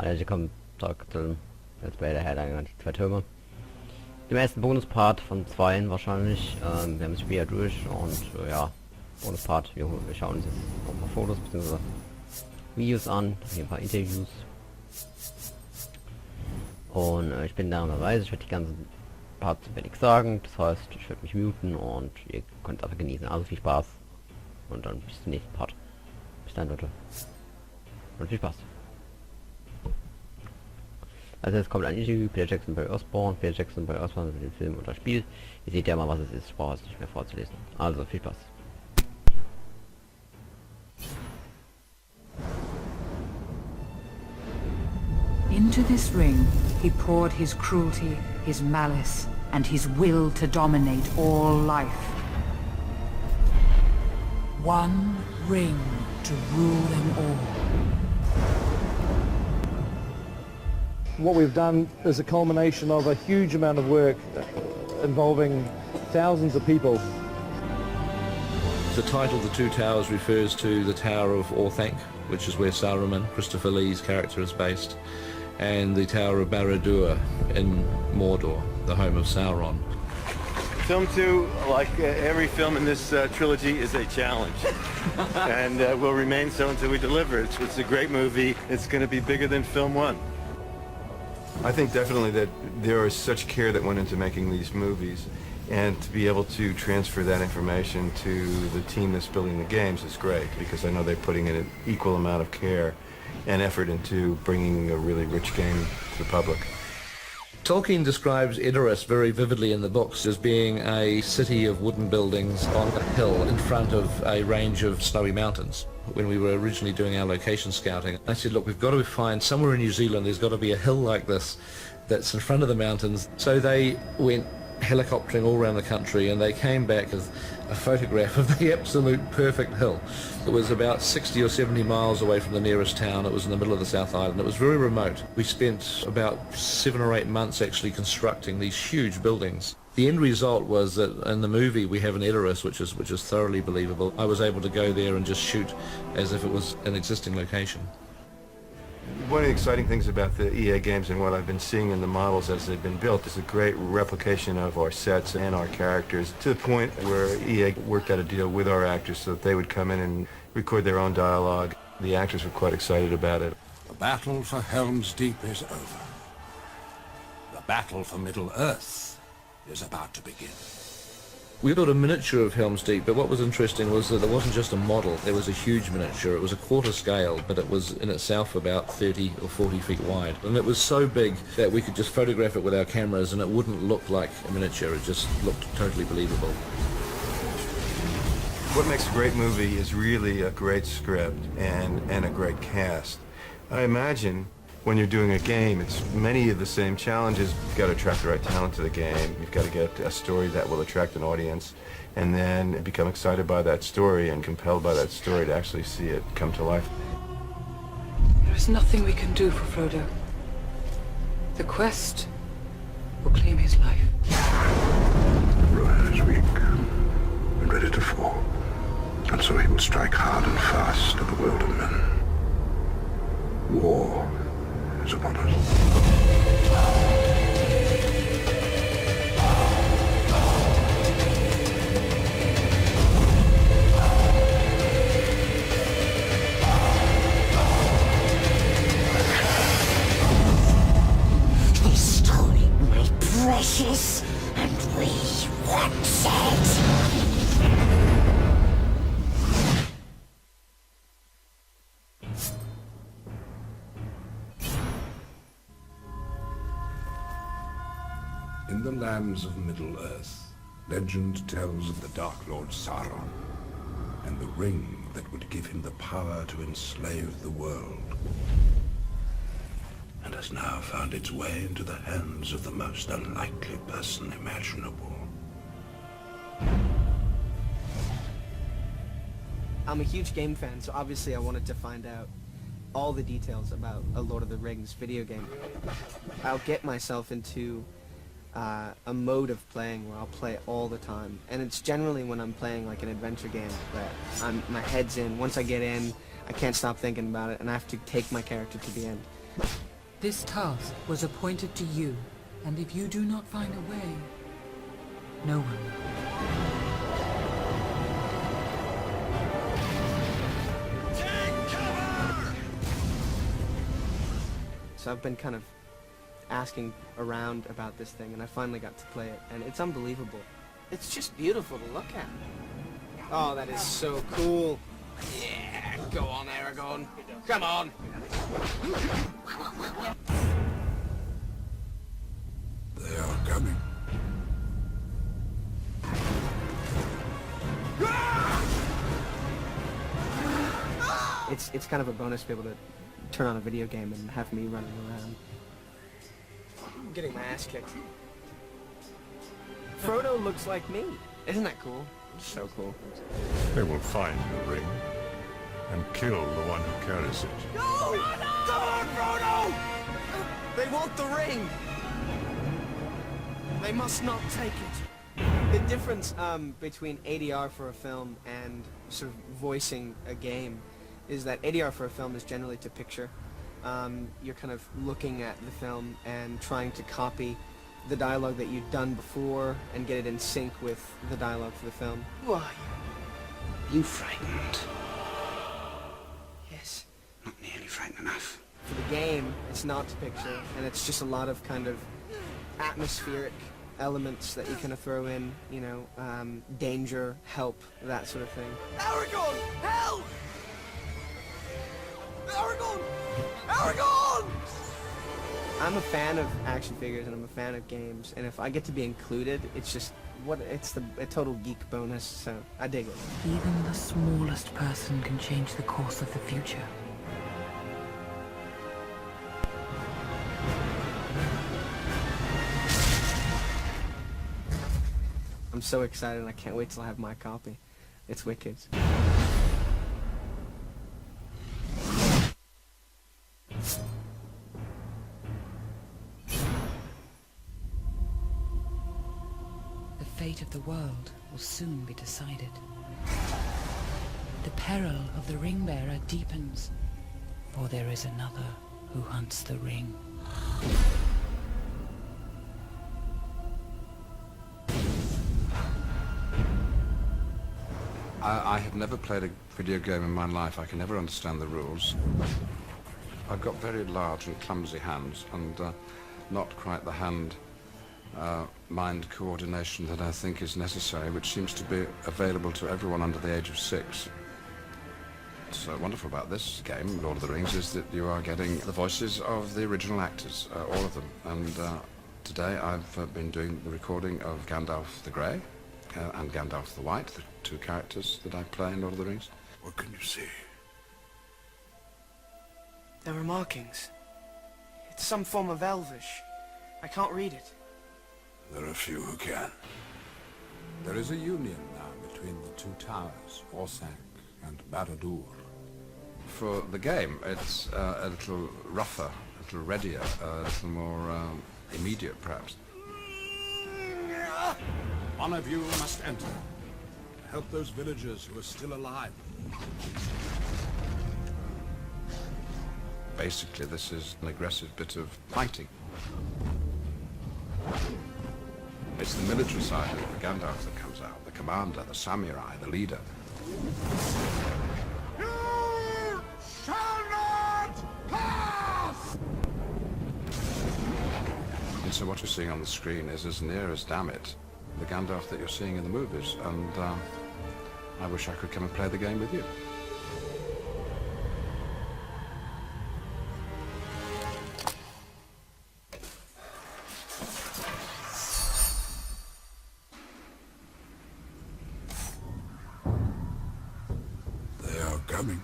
Hallo, willkommen zurück zu Let's Play der Herr der Ringe, die Zwei Türme. Dem ersten Bonuspart von zweien wahrscheinlich. Wir haben das Spiel ja durch und ja, Bonuspart. Wir schauen uns jetzt auch mal Fotos bzw. Videos an, hier ein paar Interviews. Und ich bin da dabei, ich werde die ganzen Parts wenig sagen, das heißt, ich werde mich muten und ihr könnt es einfach genießen. Also viel Spaß und dann bis zum nächsten Part. Bis dann, Leute. Und viel Spaß. Also jetzt kommt ein Interview, Peter Jackson bei Osborne mit dem Film und das Spiel. Ihr seht ja mal, was es ist, ich brauche es nicht mehr vorzulesen. Also viel Spaß. Into this ring, he poured his cruelty, his malice, and his will to dominate all life. One ring to rule them all. What we've done is a culmination of a huge amount of work involving thousands of people. The title The Two Towers refers to the Tower of Orthanc, which is where Saruman, Christopher Lee's character, is based, and the Tower of Barad-dûr in Mordor, the home of Sauron. Film 2, like every film in this trilogy, is a challenge. And will remain so until we deliver it. It's a great movie. It's going to be bigger than film 1. I think definitely that there is such care that went into making these movies, and to be able to transfer that information to the team that's building the games is great, because I know they're putting in an equal amount of care and effort into bringing a really rich game to the public. Tolkien describes Edoras very vividly in the books as being a city of wooden buildings on a hill in front of a range of snowy mountains. When we were originally doing our location scouting, I said, look, we've got to find somewhere in New Zealand, there's got to be a hill like this that's in front of the mountains. So they went helicoptering all around the country and they came back with a photograph of the absolute perfect hill. It was about 60 or 70 miles away from the nearest town. It was in the middle of the South Island. It was very remote. We spent about 7 or 8 months actually constructing these huge buildings. The end result was that in the movie we have an Edoras which is thoroughly believable. I was able to go there and just shoot as if it was an existing location. One of the exciting things about the EA games and what I've been seeing in the models as they've been built is a great replication of our sets and our characters, to the point where EA worked out a deal with our actors so that they would come in and record their own dialogue. The actors were quite excited about it. The battle for Helm's Deep is over. The battle for Middle-earth is about to begin. We built a miniature of Helm's Deep, but what was interesting was that there wasn't just a model, there was a huge miniature. It was a quarter scale, but it was in itself about 30 or 40 feet wide. And it was so big that we could just photograph it with our cameras and it wouldn't look like a miniature, it just looked totally believable. What makes a great movie is really a great script and a great cast. I imagine when you're doing a game, it's many of the same challenges. You've got to attract the right talent to the game. You've got to get a story that will attract an audience, and then become excited by that story and compelled by that story to actually see it come to life. There is nothing we can do for Frodo. The quest will claim his life. Rohan is weak and ready to fall, and so he will strike hard and fast at the world of men. War is upon us. They stole my precious, and we want it. In the lands of Middle-earth, legend tells of the Dark Lord Sauron and the ring that would give him the power to enslave the world, and has now found its way into the hands of the most unlikely person imaginable. I'm a huge game fan, so obviously I wanted to find out all the details about a Lord of the Rings video game. I'll get myself into a mode of playing where I'll play all the time, and it's generally when I'm playing like an adventure game that my head's in. Once I get in, I can't stop thinking about it, and I have to take my character to the end. This task was appointed to you, and if you do not find a way, no one will. So I've been kind of asking around about this thing, and I finally got to play it, and it's unbelievable. It's just beautiful to look at. Oh, that is so cool. Yeah, go on, Aragorn. Come on. They are coming. It's kind of a bonus to be able to turn on a video game and have me running around. I'm getting my ass kicked. Frodo looks like me. Isn't that cool? So cool. They will find the ring and kill the one who carries it. No! Come on, Frodo! They want the ring! They must not take it. The difference between ADR for a film and sort of voicing a game is that ADR for a film is generally to picture. You're kind of looking at the film and trying to copy the dialogue that you've done before and get it in sync with the dialogue for the film. Who are you? You frightened? Yes. Not nearly frightened enough. For the game, it's not to picture, and it's just a lot of kind of atmospheric elements that you kind of throw in, you know, danger, help, that sort of thing. Aragorn! Help! Aragorn! Aragorn! I'm a fan of action figures and I'm a fan of games, and if I get to be included, it's just a total geek bonus, so I dig it. Even the smallest person can change the course of the future. I'm so excited and I can't wait till I have my copy. It's wicked. The fate of the world will soon be decided. The peril of the ring-bearer deepens, for there is another who hunts the ring. I have never played a video game in my life. I can never understand the rules. I've got very large and clumsy hands and not quite the hand-mind coordination that I think is necessary, which seems to be available to everyone under the age of 6. What's wonderful about this game, Lord of the Rings, is that you are getting the voices of the original actors, all of them. And today I've been doing the recording of Gandalf the Grey and Gandalf the White, the 2 characters that I play in Lord of the Rings. What can you see? There are markings. It's some form of Elvish. I can't read it. There are few who can. There is a union now between the 2 towers, Orsank and Barad-dûr. For the game, it's a little rougher, a little readier, a little more immediate, perhaps. One of you must enter. Help those villagers who are still alive. Basically, this is an aggressive bit of fighting. It's the military side of Gandalf that comes out, the commander, the samurai, the leader. You shall not pass! And so what you're seeing on the screen is as near as, damn it, the Gandalf that you're seeing in the movies, and I wish I could come and play the game with you. They are coming.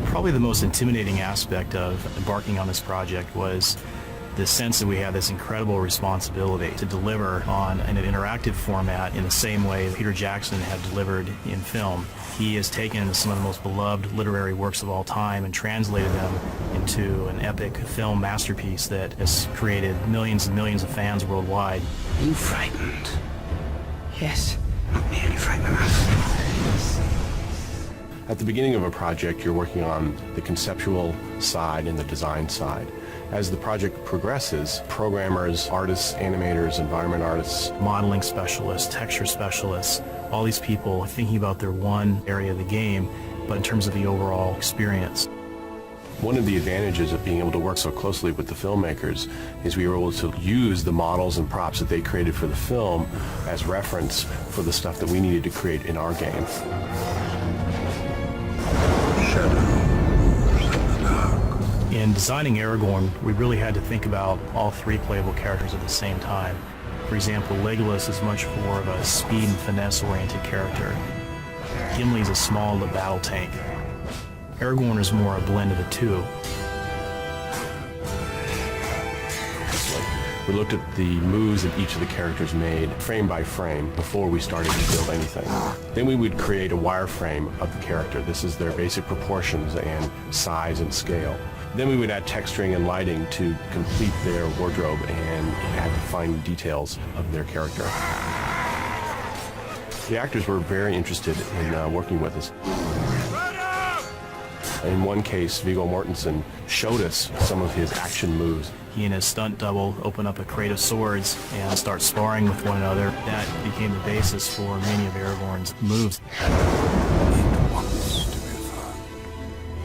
Probably the most intimidating aspect of embarking on this project was the sense that we have this incredible responsibility to deliver on an interactive format in the same way Peter Jackson had delivered in film. He has taken some of the most beloved literary works of all time and translated them into an epic film masterpiece that has created millions and millions of fans worldwide. Are you frightened? Yes. Not nearly frightened enough. At the beginning of a project, you're working on the conceptual side and the design side. As the project progresses, programmers, artists, animators, environment artists, modeling specialists, texture specialists, all these people are thinking about their one area of the game, but in terms of the overall experience. One of the advantages of being able to work so closely with the filmmakers is we were able to use the models and props that they created for the film as reference for the stuff that we needed to create in our game. In designing Aragorn, we really had to think about all three playable characters at the same time. For example, Legolas is much more of a speed and finesse-oriented character. Gimli's a small battle tank. Aragorn is more a blend of the two. We looked at the moves that each of the characters made frame by frame before we started to build anything. Then we would create a wireframe of the character. This is their basic proportions and size and scale. Then we would add texturing and lighting to complete their wardrobe and add the fine details of their character. The actors were very interested in working with us. In one case, Viggo Mortensen showed us some of his action moves. He and his stunt double open up a crate of swords and start sparring with one another. That became the basis for many of Aragorn's moves.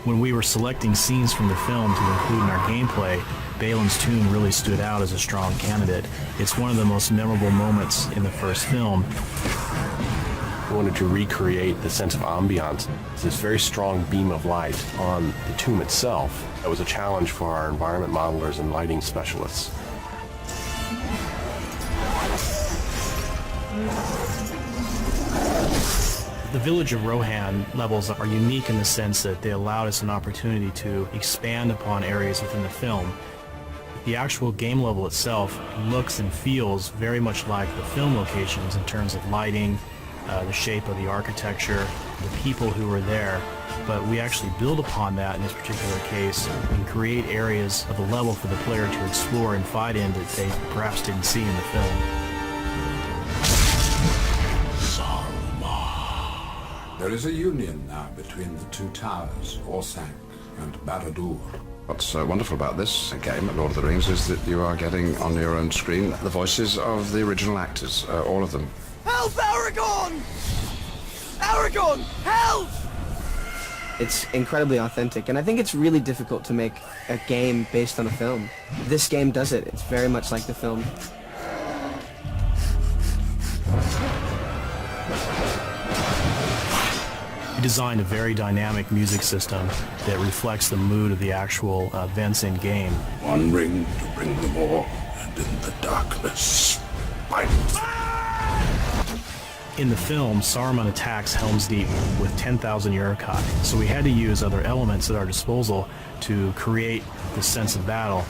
When we were selecting scenes from the film to include in our gameplay, Balin's tomb really stood out as a strong candidate. It's one of the most memorable moments in the first film. We wanted to recreate the sense of ambiance. It's this very strong beam of light on the tomb itself. That was a challenge for our environment modelers and lighting specialists. The village of Rohan levels are unique in the sense that they allowed us an opportunity to expand upon areas within the film. The actual game level itself looks and feels very much like the film locations in terms of lighting, the shape of the architecture, the people who were there, but we actually build upon that in this particular case and create areas of the level for the player to explore and fight in that they perhaps didn't see in the film. There is a union now between the two towers, Orsank and Barad-dûr. What's wonderful about this game, Lord of the Rings, is that you are getting on your own screen the voices of the original actors, all of them. Help, Aragorn! Aragorn, help! It's incredibly authentic, and I think it's really difficult to make a game based on a film. This game does it. It's very much like the film. We designed a very dynamic music system that reflects the mood of the actual events in game. One ring to bring them all, and in the darkness, fight. In the film, Saruman attacks Helm's Deep with 10,000 Uruk-hai, so we had to use other elements at our disposal to create the sense of battle.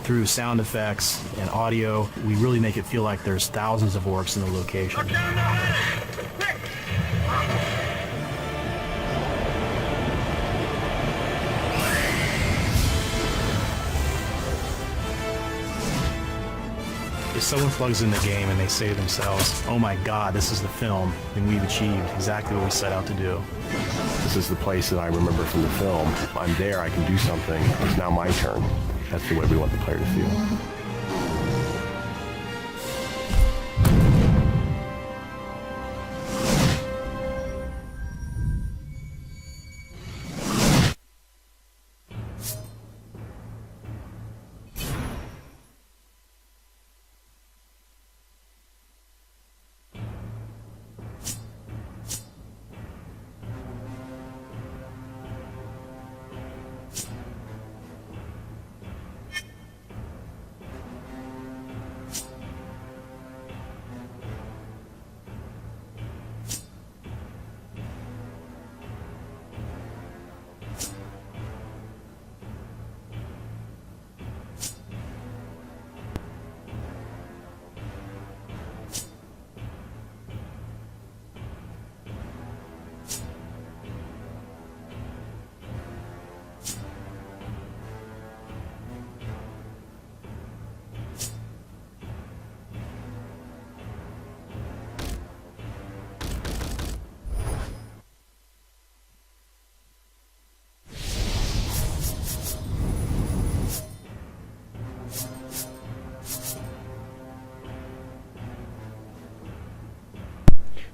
Through sound effects and audio, we really make it feel like there's thousands of orcs in the location. If someone plugs in the game and they say to themselves, oh my god, this is the film, then we've achieved exactly what we set out to do. This is the place that I remember from the film. I'm there, I can do something. It's now my turn. That's the way we want the player to feel.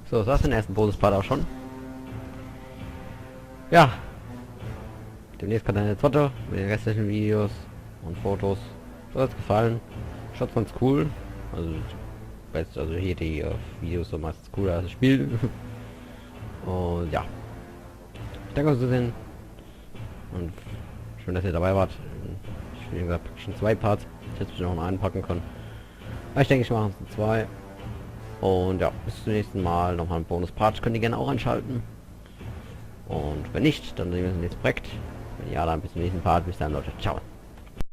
So, das war's den ersten Bonuspart auch schon. Ja. Demnächst kommt eine zweite mit den restlichen Videos und Fotos. So hat's gefallen. Schaut ganz cool. Also hier die Videos so meistens cooler als das Spiel. Und ja. Ich danke fürs Zusehen. Und schön, dass ihr dabei wart. Ich habe schon 2 Parts. Ich hätte noch einen packen können. Aber ich denke, ich mache es 2. Und ja, bis zum nächsten Mal. Nochmal ein Bonuspart. Könnt ihr gerne auch einschalten. Und wenn nicht, dann sehen wir uns im nächsten Projekt. Wenn ja, dann bis zum nächsten Part. Bis dann, Leute. Ciao.